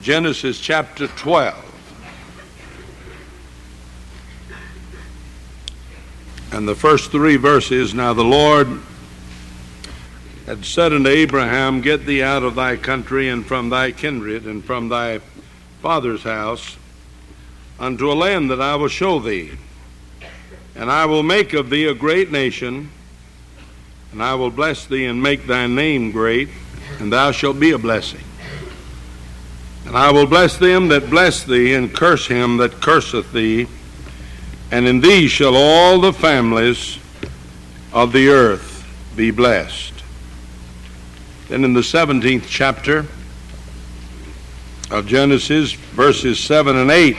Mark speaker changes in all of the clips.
Speaker 1: Genesis chapter 12. And the first three verses, now the Lord had said unto Abraham, Get thee out of thy country and from thy kindred and from thy father's house unto a land that I will show thee. And I will make of thee a great nation, and I will bless thee and make thy name great, and thou shalt be a blessing. And I will bless them that bless thee, and curse him that curseth thee. And in thee shall all the families of the earth be blessed. Then in the 17th chapter of Genesis, verses 7 and 8,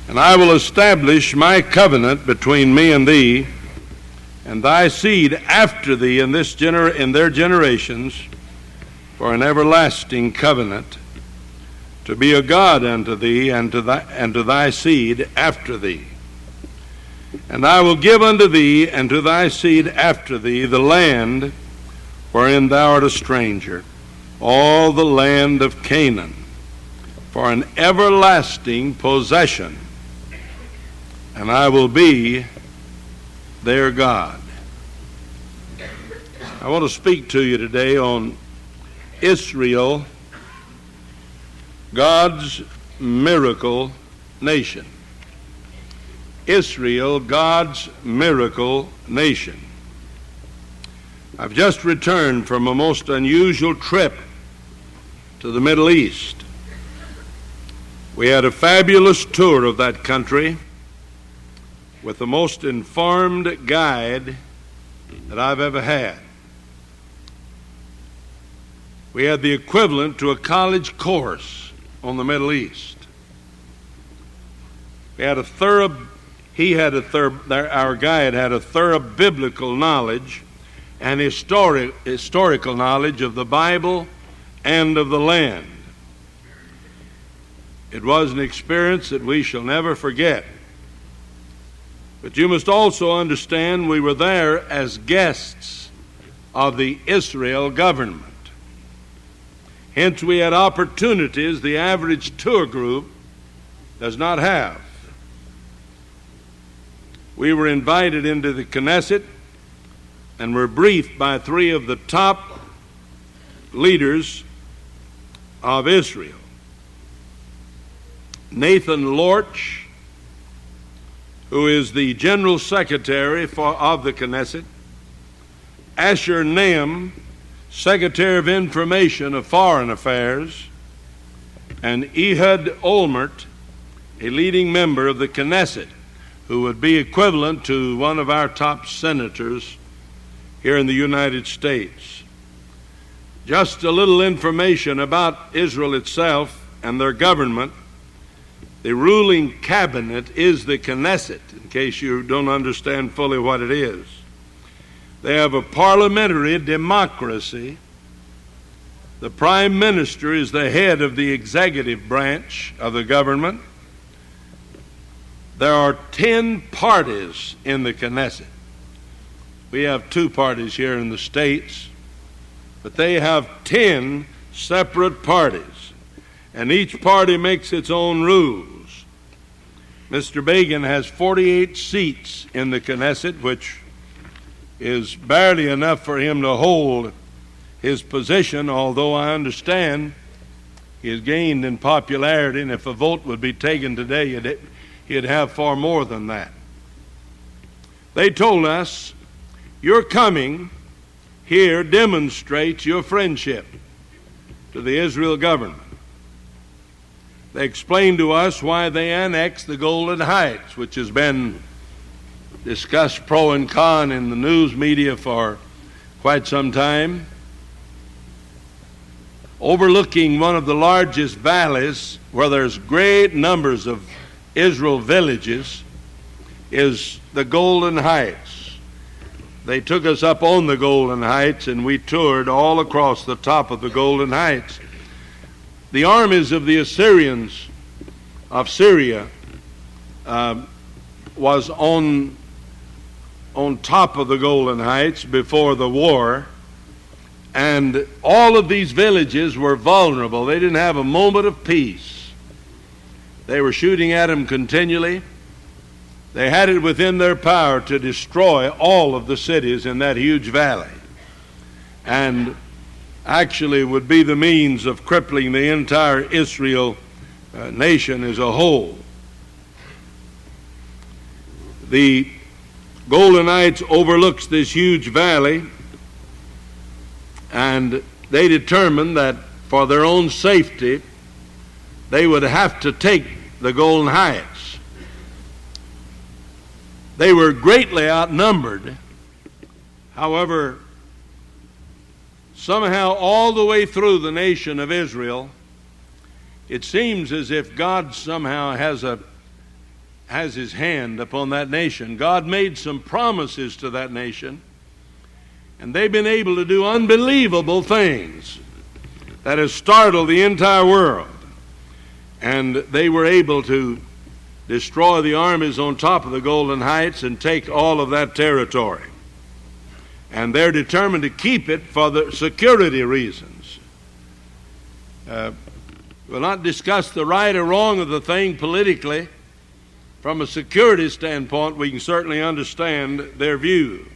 Speaker 1: And I will establish my covenant between me and thee, and thy seed after thee in their generations, for an everlasting covenant, to be a God unto thee and to thy seed after thee. And I will give unto thee and to thy seed after thee the land wherein thou art a stranger, all the land of Canaan, for an everlasting possession, and I will be their God. I want to speak to you today on Israel, God's miracle nation. Israel, God's miracle nation. I've just returned from a most unusual trip to the Middle East. We had a fabulous tour of that country with the most informed guide that I've ever had. We had the equivalent to a college course on the Middle East. We had our guide had a thorough biblical knowledge and historical knowledge of the Bible and of the land. It was an experience that we shall never forget. But you must also understand we were there as guests of the Israel government. Hence, we had opportunities the average tour group does not have. We were invited into the Knesset and were briefed by three of the top leaders of Israel. Nathan Lorch, who is the General Secretary of the Knesset, Asher Nahum, Secretary of Information of Foreign Affairs, and Ehud Olmert, a leading member of the Knesset, who would be equivalent to one of our top senators here in the United States. Just a little information about Israel itself and their government. The ruling cabinet is the Knesset, in case you don't understand fully what it is. They have a parliamentary democracy. The prime minister is the head of the executive branch of the government. There are 10 parties in the Knesset. We have 2 parties here in the States, but they have 10 separate parties, and each party makes its own rules. Mr. Begin has 48 seats in the Knesset, which is barely enough for him to hold his position, although I understand he has gained in popularity, and if a vote would be taken today, he'd have far more than that. They told us, your coming here demonstrates your friendship to the Israel government. They explained to us why they annexed the Golden Heights, which has been discussed pro and con in the news media for quite some time. Overlooking one of the largest valleys where there's great numbers of Israel villages is the Golden Heights. They took us up on the Golden Heights and we toured all across the top of the Golden Heights. The armies of the Assyrians of Syria was on top of the Golden Heights before the war, And all of these villages were vulnerable. They didn't have a moment of peace. They were shooting at them continually. They had it within their power to destroy all of the cities in that huge valley, and actually would be the means of crippling the entire Israel nation as a whole. The Golden Heights overlooks this huge valley, and they determined that for their own safety they would have to take the Golden Heights. They were greatly outnumbered. However, somehow all the way through the nation of Israel, it seems as if God somehow has his hand upon that nation. God made some promises to that nation, and they've been able to do unbelievable things that have startled the entire world. And they were able to destroy the armies on top of the Golden Heights and take all of that territory. And they're determined to keep it for the security reasons. We'll not discuss the right or wrong of the thing politically. From a security standpoint, we can certainly understand their view.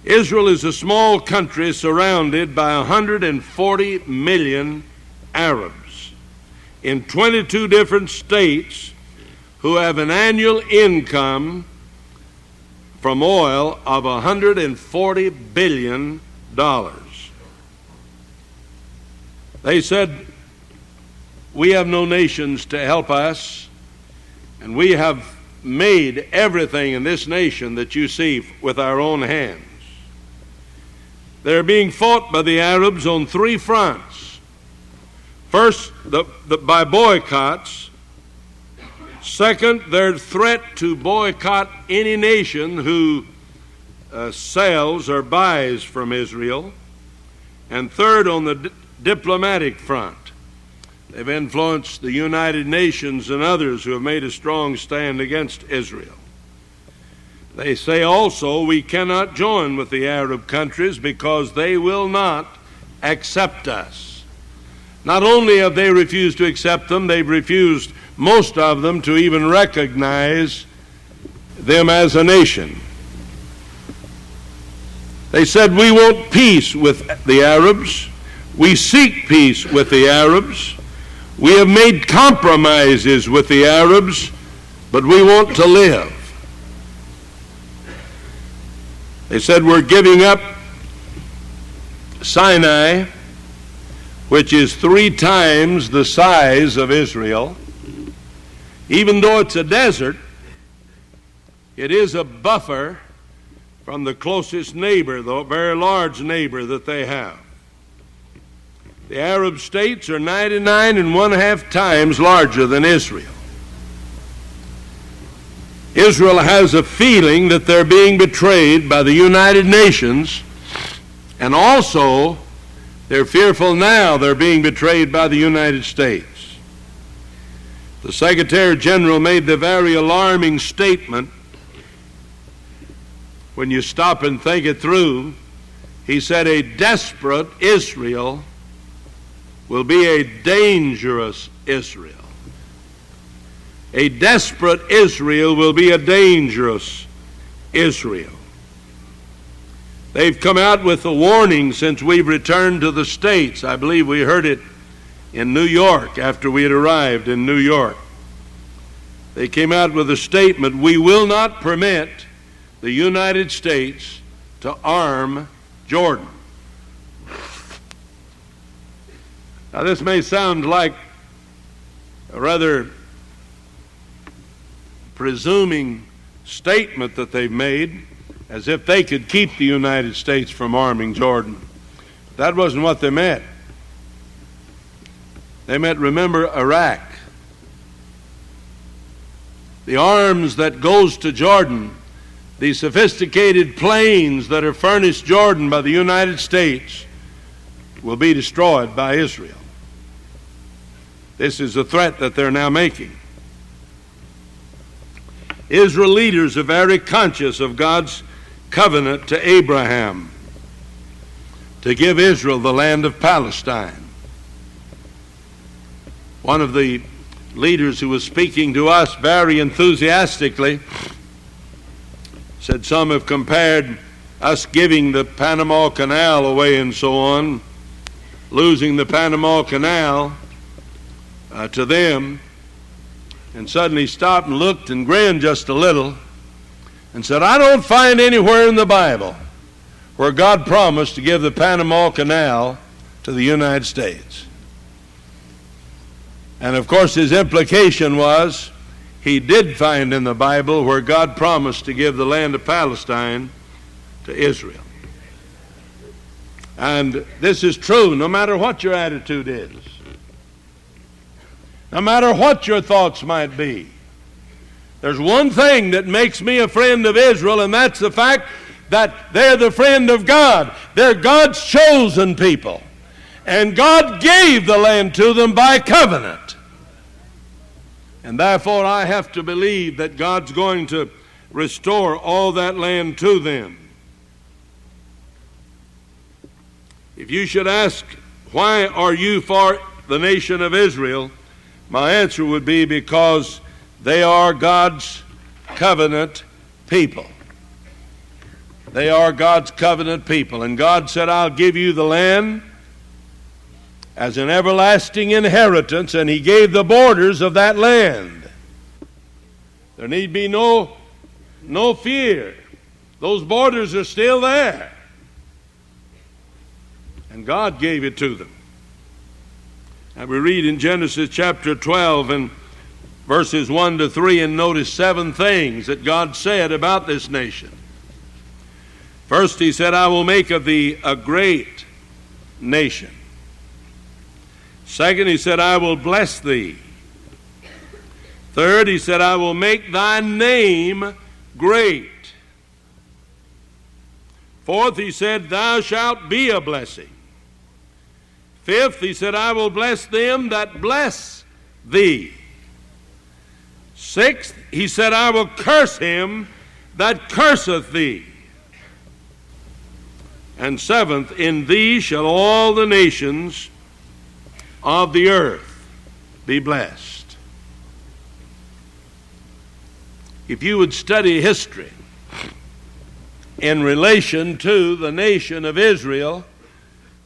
Speaker 1: Israel is a small country surrounded by 140 million Arabs in 22 different states who have an annual income from oil of $140 billion. They said, we have no nations to help us, and we have made everything in this nation that you see with our own hands. They're being fought by the Arabs on three fronts. First, by boycotts. Second, their threat to boycott any nation who sells or buys from Israel. And third, on the diplomatic front. They've influenced the United Nations and others who have made a strong stand against Israel. They say also we cannot join with the Arab countries because they will not accept us. Not only have they refused to accept them, they've refused, most of them, to even recognize them as a nation. They said we want peace with the Arabs. We seek peace with the Arabs. We have made compromises with the Arabs, but we want to live. They said we're giving up Sinai, which is 3 times the size of Israel. Even though it's a desert, it is a buffer from the closest neighbor, the very large neighbor that they have. The Arab states are 99.5 times larger than Israel. Israel has a feeling that they're being betrayed by the United Nations, and also they're fearful now they're being betrayed by the United States. The Secretary General made the very alarming statement. When you stop and think it through, he said a desperate Israel will be a dangerous Israel. A desperate Israel will be a dangerous Israel. They've come out with a warning since we've returned to the States. I believe we heard it in New York after we had arrived in New York. They came out with a statement: we will not permit the United States to arm Jordan. Now, this may sound like a rather presuming statement that they've made, as if they could keep the United States from arming Jordan. That wasn't what they meant. They meant, remember, Iraq. The arms that goes to Jordan, the sophisticated planes that are furnished Jordan by the United States, will be destroyed by Israel. This is a threat that they're now making. Israel leaders are very conscious of God's covenant to Abraham. to give Israel the land of Palestine. One of the leaders who was speaking to us very enthusiastically said some have compared us giving the Panama Canal away and so on, losing the Panama Canal to them, and suddenly stopped and looked and grinned just a little and said, I don't find anywhere in the Bible where God promised to give the Panama Canal to the United States. And of course his implication was he did find in the Bible where God promised to give the land of Palestine to Israel. And this is true no matter what your attitude is, no matter what your thoughts might be. There's one thing that makes me a friend of Israel, and that's the fact that they're the friend of God. They're God's chosen people. And God gave the land to them by covenant. And therefore I have to believe that God's going to restore all that land to them. If you should ask, why are you for the nation of Israel? My answer would be because they are God's covenant people. They are God's covenant people. And God said, I'll give you the land as an everlasting inheritance, and he gave the borders of that land. There need be no fear. Those borders are still there. And God gave it to them. And we read in Genesis chapter 12 and verses 1 to 3 and notice 7 things that God said about this nation. First, he said, I will make of thee a great nation. Second, he said, I will bless thee. Third, he said, I will make thy name great. Fourth, he said, thou shalt be a blessing. Fifth, he said, I will bless them that bless thee. Sixth, he said, I will curse him that curseth thee. And seventh, in thee shall all the nations of the earth be blessed. If you would study history in relation to the nation of Israel,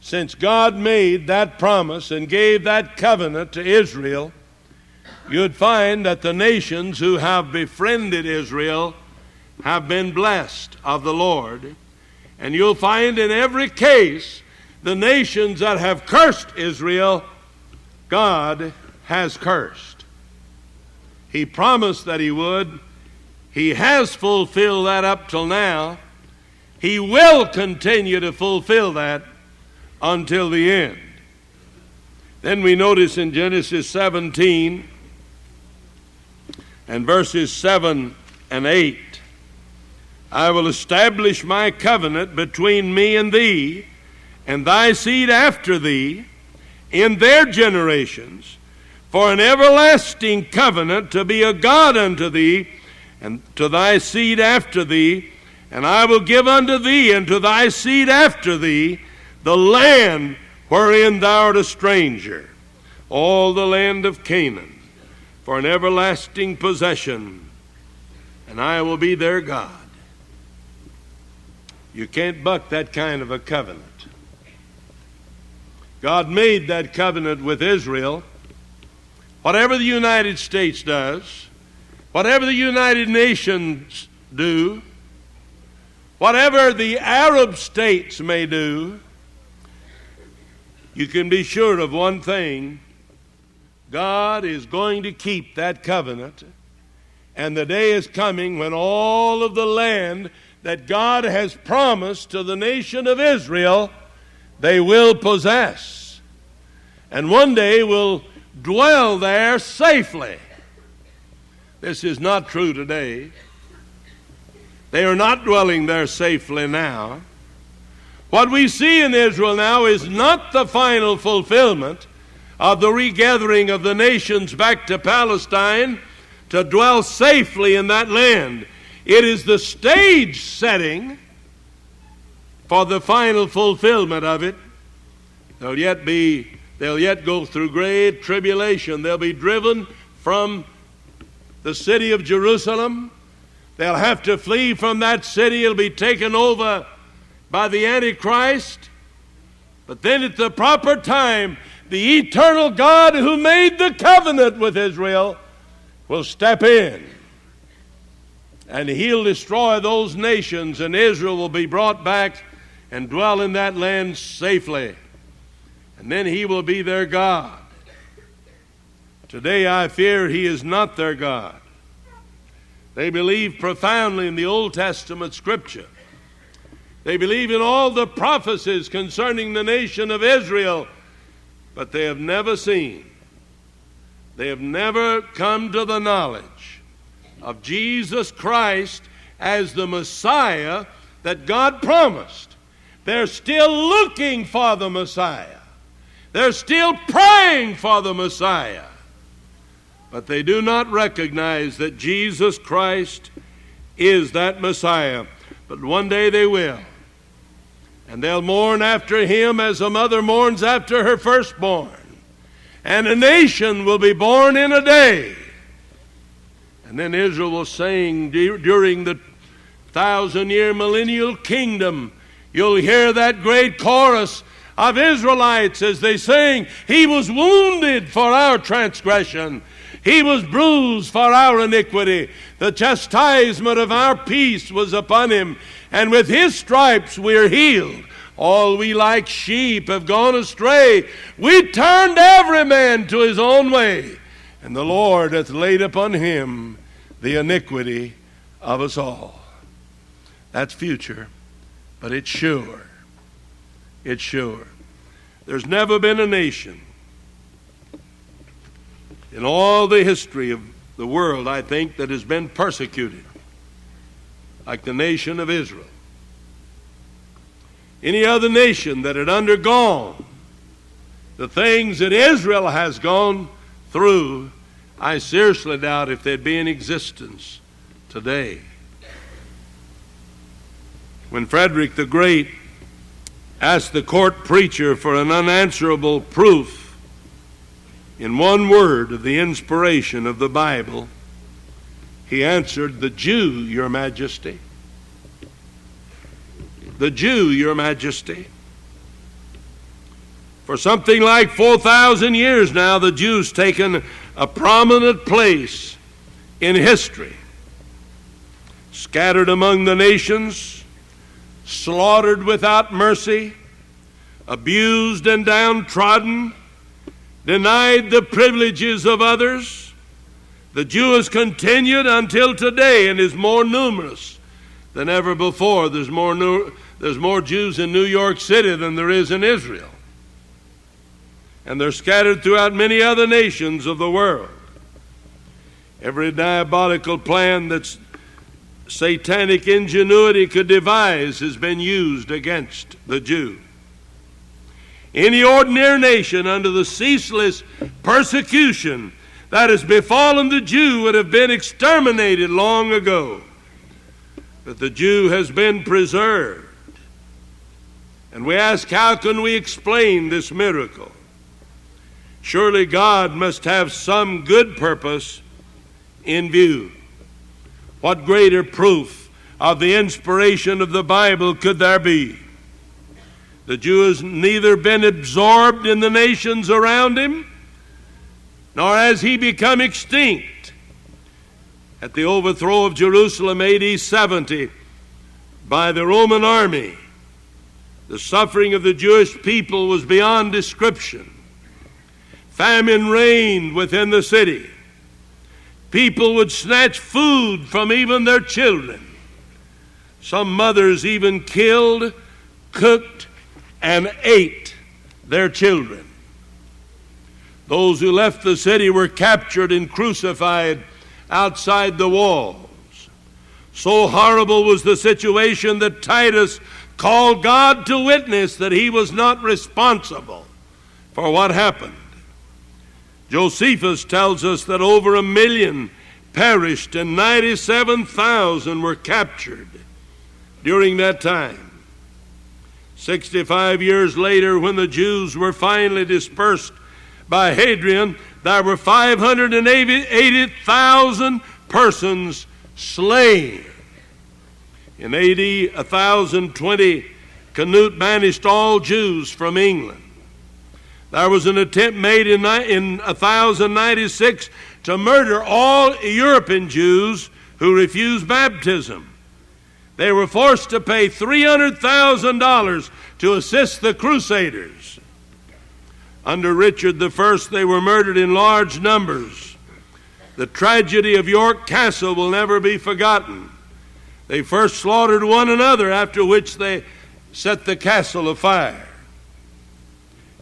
Speaker 1: since God made that promise and gave that covenant to Israel, you'd find that the nations who have befriended Israel have been blessed of the Lord. And you'll find in every case the nations that have cursed Israel, God has cursed. He promised that he would. He has fulfilled that up till now. He will continue to fulfill that until the end. Then we notice in Genesis 17 and verses 7 and 8, I will establish my covenant between me and thee, and thy seed after thee, in their generations, for an everlasting covenant to be a God unto thee, and to thy seed after thee, and I will give unto thee and to thy seed after thee the land wherein thou art a stranger, all the land of Canaan, for an everlasting possession, and I will be their God. You can't buck that kind of a covenant. God made that covenant with Israel. Whatever the United States does, whatever the United Nations do, whatever the Arab states may do, you can be sure of one thing: God is going to keep that covenant, and the day is coming when all of the land that God has promised to the nation of Israel, they will possess, and one day will dwell there safely. This is not true today. They are not dwelling there safely now. What we see in Israel now is not the final fulfillment of the regathering of the nations back to Palestine to dwell safely in that land. It is the stage setting for the final fulfillment of it. They'll yet go through great tribulation. They'll be driven from the city of Jerusalem. They'll have to flee from that city. It'll be taken over by the Antichrist. But then at the proper time, the eternal God who made the covenant with Israel will step in. And he'll destroy those nations, and Israel will be brought back and dwell in that land safely. And then he will be their God. Today I fear he is not their God. They believe profoundly in the Old Testament Scripture. They believe in all the prophecies concerning the nation of Israel, but they have never seen, they have never come to the knowledge of Jesus Christ as the Messiah that God promised. They're still looking for the Messiah. They're still praying for the Messiah. But they do not recognize that Jesus Christ is that Messiah. But one day they will. And they'll mourn after him as a mother mourns after her firstborn. And a nation will be born in a day. And then Israel will sing during the 1,000-year millennial kingdom. You'll hear that great chorus of Israelites as they sing, "He was wounded for our transgression. He was bruised for our iniquity. The chastisement of our peace was upon him. And with his stripes we are healed. All we like sheep have gone astray. We turned every man to his own way. And the Lord hath laid upon him the iniquity of us all." That's future, but it's sure. It's sure. There's never been a nation in all the history of the world, I think, that has been persecuted like the nation of Israel. Any other nation that had undergone the things that Israel has gone through, I seriously doubt if they'd be in existence today. When Frederick the Great asked the court preacher for an unanswerable proof in one word of the inspiration of the Bible, he answered, "The Jew, your majesty. The Jew, your majesty." For something like 4,000 years now, the Jew's taken a prominent place in history. Scattered among the nations, slaughtered without mercy, abused and downtrodden, denied the privileges of others, the Jew has continued until today and is more numerous than ever before. There's more Jews in New York City than there is in Israel. And they're scattered throughout many other nations of the world. Every diabolical plan that satanic ingenuity could devise has been used against the Jew. Any ordinary nation under the ceaseless persecution that has befallen the Jew would have been exterminated long ago. But the Jew has been preserved. And we ask, how can we explain this miracle? Surely God must have some good purpose in view. What greater proof of the inspiration of the Bible could there be? The Jew has neither been absorbed in the nations around him, nor has he become extinct. At the overthrow of Jerusalem AD 70 by the Roman army, the suffering of the Jewish people was beyond description. Famine reigned within the city. People would snatch food from even their children. Some mothers even killed, cooked, and ate their children. Those who left the city were captured and crucified outside the walls. So horrible was the situation that Titus called God to witness that he was not responsible for what happened. Josephus tells us that over 1 million perished and 97,000 were captured during that time. 65 years later, when the Jews were finally dispersed by Hadrian, there were 580,000 persons slain. In AD 1020, Canute banished all Jews from England. There was an attempt made in 1096 to murder all European Jews who refused baptism. They were forced to pay $300,000 to assist the Crusaders. Under Richard I, they were murdered in large numbers. The tragedy of York Castle will never be forgotten. They first slaughtered one another, after which they set the castle afire.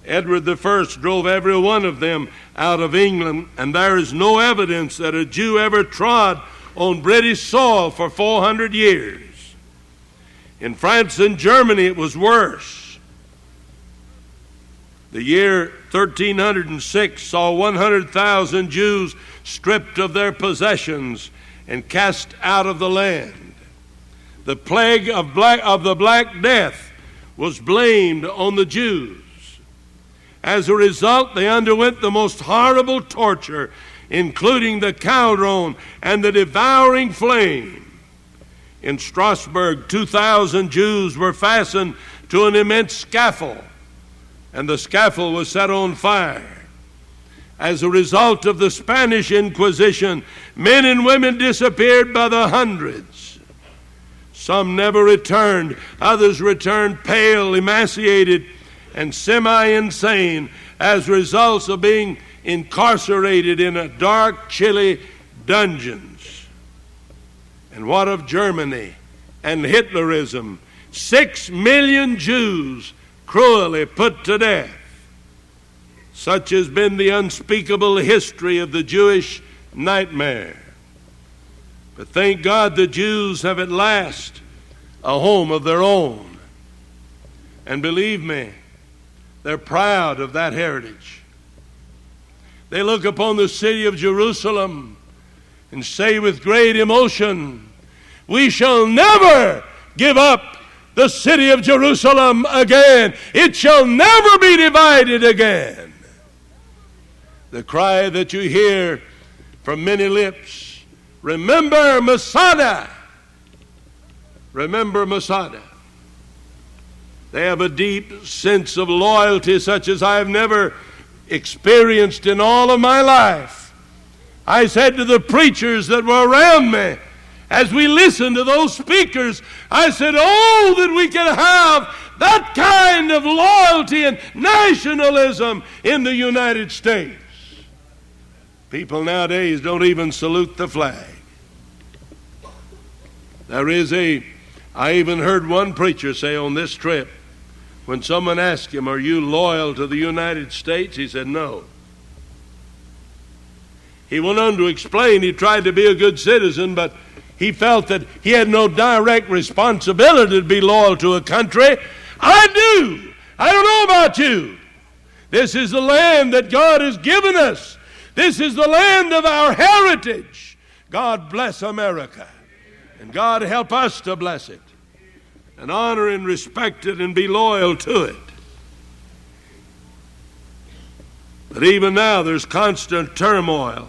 Speaker 1: Edward I drove every one of them out of England, and there is no evidence that a Jew ever trod on British soil for 400 years. In France and Germany, it was worse. The year 1306 saw 100,000 Jews stripped of their possessions and cast out of the land. The plague of the Black Death was blamed on the Jews. As a result, they underwent the most horrible torture, including the caldron and the devouring flame. In Strasbourg, 2,000 Jews were fastened to an immense scaffold, and the scaffold was set on fire. As a result of the Spanish Inquisition, men and women disappeared by the hundreds. Some never returned. Others returned pale, emaciated, and semi-insane as results of being incarcerated in a dark, chilly dungeons. And what of Germany and Hitlerism? 6 million Jews cruelly put to death. Such has been the unspeakable history of the Jewish nightmare. But thank God the Jews have at last a home of their own. And believe me, they're proud of that heritage. They look upon the city of Jerusalem and say with great emotion, "We shall never give up the city of Jerusalem again. It shall never be divided again." The cry that you hear from many lips, "Remember Masada! Remember Masada!" They have a deep sense of loyalty such as I have never experienced in all of my life. I said to the preachers that were around me, as we listened to those speakers, I said, "Oh, that we could have that kind of loyalty and nationalism in the United States." People nowadays don't even salute the flag. I even heard one preacher say on this trip, when someone asked him, "Are you loyal to the United States?" he said, "No." He went on to explain he tried to be a good citizen, but he felt that he had no direct responsibility to be loyal to a country. I do. I don't know about you. This is the land that God has given us. This is the land of our heritage. God bless America. And God help us to bless it, and honor and respect it, and be loyal to it. But even now there's constant turmoil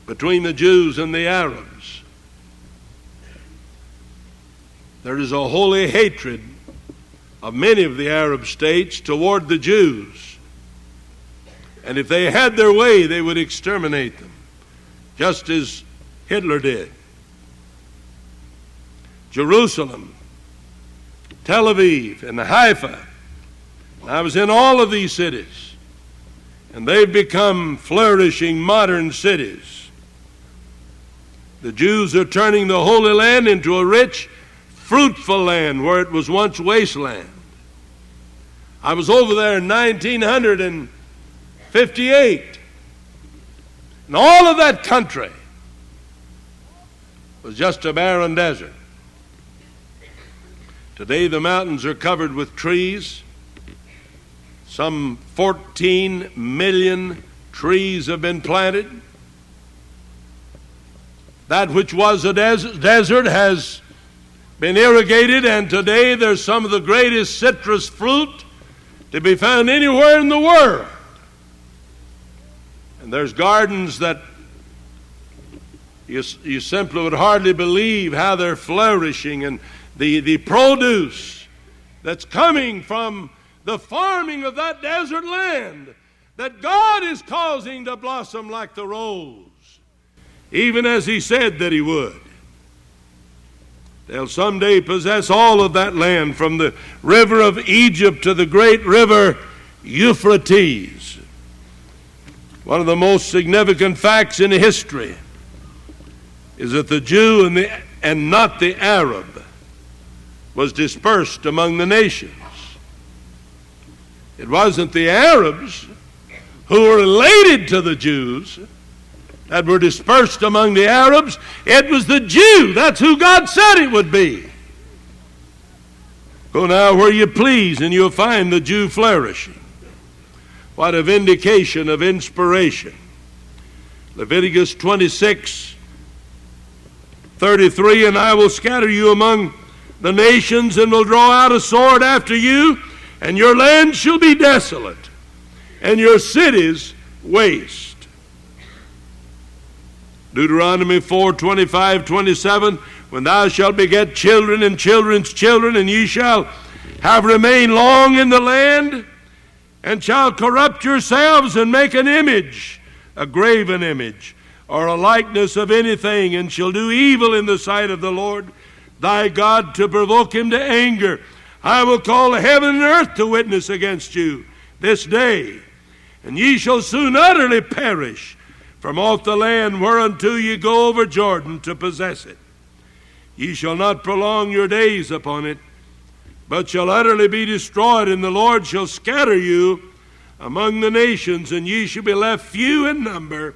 Speaker 1: between the Jews and the Arabs. There is a holy hatred of many of the Arab states toward the Jews. And if they had their way, they would exterminate them, just as Hitler did. Jerusalem, Tel Aviv, and Haifa. I was in all of these cities, and they've become flourishing modern cities. The Jews are turning the Holy Land into a rich, fruitful land where it was once wasteland. I was over there in 1958, and all of that country was just a barren desert. Today the mountains are covered with trees. Some 14 million trees have been planted. That which was a desert has been irrigated, and today there's some of the greatest citrus fruit to be found anywhere in the world. And there's gardens that you simply would hardly believe how they're flourishing, and the produce that's coming from the farming of that desert land that God is causing to blossom like the rose, even as He said that He would. They'll someday possess all of that land, from the river of Egypt to the great river Euphrates. One of the most significant facts in history is that the Jew and not the Arab was dispersed among the nations. It wasn't the Arabs who were related to the Jews that were dispersed among the Arabs. It was the Jew. That's who God said it would be. Go now where you please, and you'll find the Jew flourishing. What a vindication of inspiration. Leviticus 26:33, and I will scatter you among the nations, and will draw out a sword after you, and your land shall be desolate, and your cities waste. Deuteronomy 4:25-27, when thou shalt beget children and children's children, and ye shall have remained long in the land, and shall corrupt yourselves and make an image, a graven image, or a likeness of anything, and shall do evil in the sight of the Lord thy God, to provoke Him to anger, I will call heaven and earth to witness against you this day, and ye shall soon utterly perish from off the land whereunto ye go over Jordan to possess it. Ye shall not prolong your days upon it, but shall utterly be destroyed, and the Lord shall scatter you among the nations, and ye shall be left few in number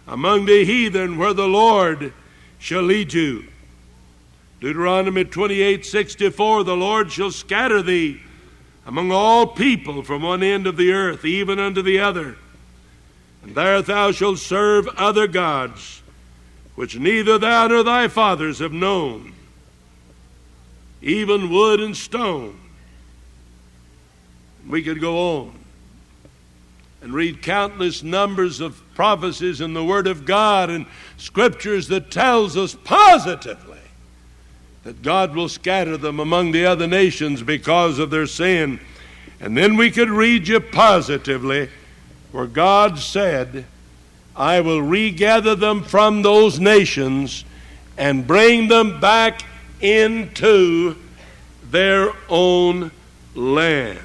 Speaker 1: among the heathen, where the Lord shall lead you. Deuteronomy 28:64, the Lord shall scatter thee among all people from one end of the earth even unto the other. And there thou shalt serve other gods, which neither thou nor thy fathers have known, even wood and stone. We could go on and read countless numbers of prophecies in the Word of God and scriptures that tells us positively that God will scatter them among the other nations because of their sin. And then we could read you positively where God said, I will regather them from those nations and bring them back into their own land.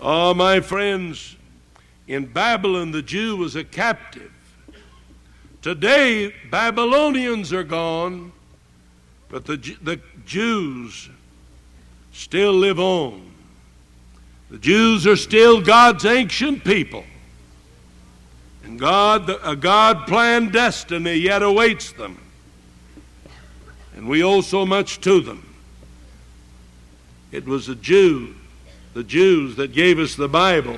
Speaker 1: Oh, my friends, in Babylon the Jew was a captive. Today, Babylonians are gone, but the Jews still live on. The Jews are still God's ancient people. And a God-planned destiny yet awaits them. And we owe so much to them. It was the Jews that gave us the Bible.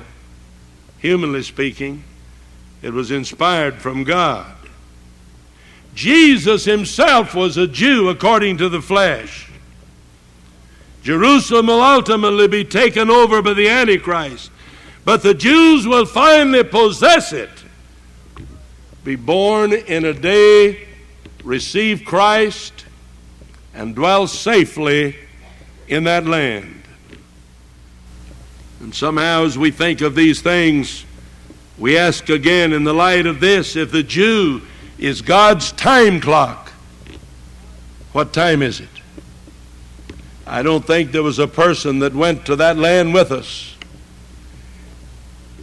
Speaker 1: Humanly speaking, it was inspired from God. Jesus himself was a Jew according to the flesh. Jerusalem will ultimately be taken over by the Antichrist, but the Jews will finally possess it, be born in a day, receive Christ, and dwell safely in that land. And somehow as we think of these things, we ask again in the light of this, if the Jew is God's time clock, what time is it? I don't think there was a person that went to that land with us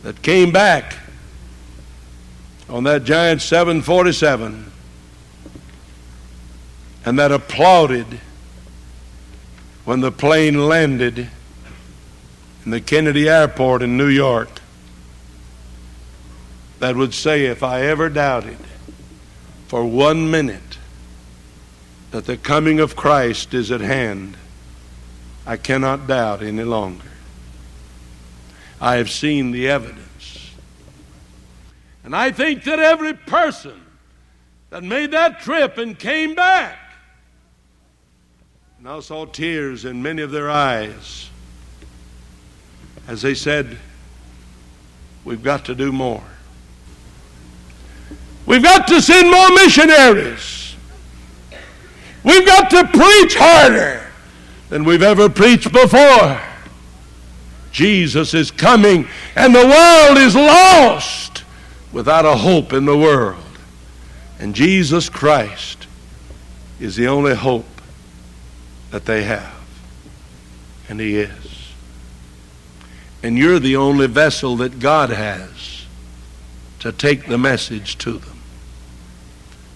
Speaker 1: that came back on that giant 747 and that applauded when the plane landed in the Kennedy Airport in New York, that would say, if I ever doubted for 1 minute that the coming of Christ is at hand, I cannot doubt any longer. I have seen the evidence. And I think that every person that made that trip and came back And I saw tears in many of their eyes as they said, we've got to do more. We've got to send more missionaries. We've got to preach harder than we've ever preached before. Jesus is coming, and the world is lost without a hope in the world. And Jesus Christ is the only hope that they have. And He is. And you're the only vessel that God has to take the message to them.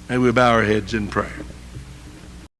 Speaker 1: May we bow our heads in prayer.